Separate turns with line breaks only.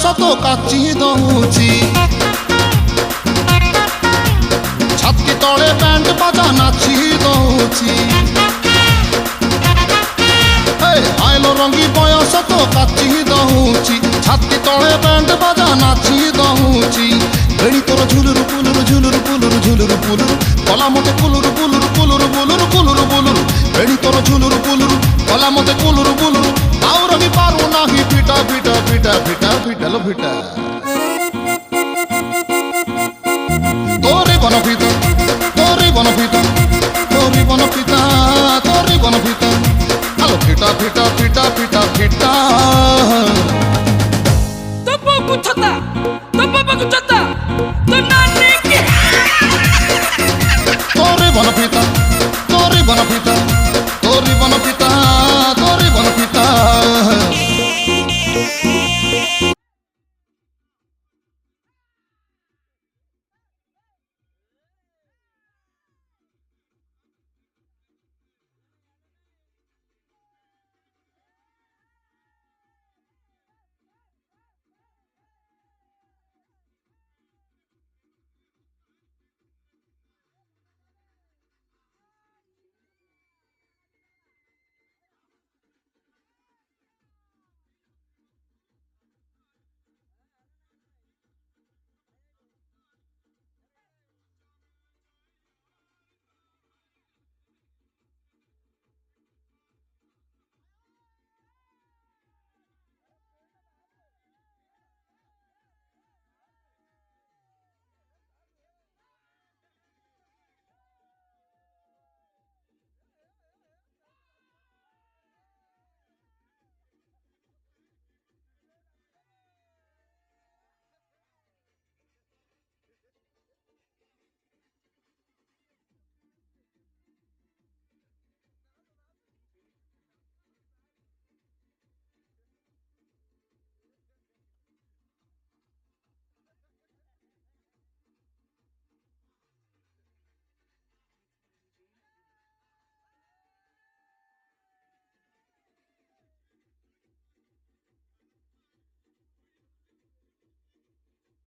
ତ କାଚି ଦଉଛି ଛାତି ତଳେ ବ୍ୟାଣ୍ଡ ବାଜା ନାଚି ଦଉଛି ଆଇଲ ରଙ୍ଗୀ ବୟସ ତ କାଚି ଦଉଛି ଛାତି ତଳେ ବ୍ୟାଣ୍ଡ ବାଜା ନାଚି ଦଉଛି ବେଣୀ ତୋର ଝୁଲୁରୁ ପୁଲୁରୁ ଝୁଲୁରୁ ପୁଲୁରୁ ଝୁଲୁରୁ ପୁଲୁରୁ କଲା ମତେ କୁଲୁରୁ କୁଲୁରୁ କୁଲୁରୁ ବୁଲୁରୁ କୁଲୁରୁ ବୁଲୁରୁ ବେଣୀ ତୋର ଝୁଲୁରୁ ପୁଲୁରୁ କଲା ମତେ କୁଲୁରୁ ବୁଲୁରୁ ଆଉ ରହି ପାରୁ ନାହିଁ ଫିଟା ଫିଟା ଫିଟା ଫିଟା ଫିଟାଲ ଫିଟା তোরে বনপিতা তোরে বনপিতা তোরে বনপিতা তোরে বনপিতা আলো ফিটা ফিটা ফিটা ফিটা ফিটা
তো বাবু ছতা তো বাবু ছতা তো নানি কি
তোরে বনপিতা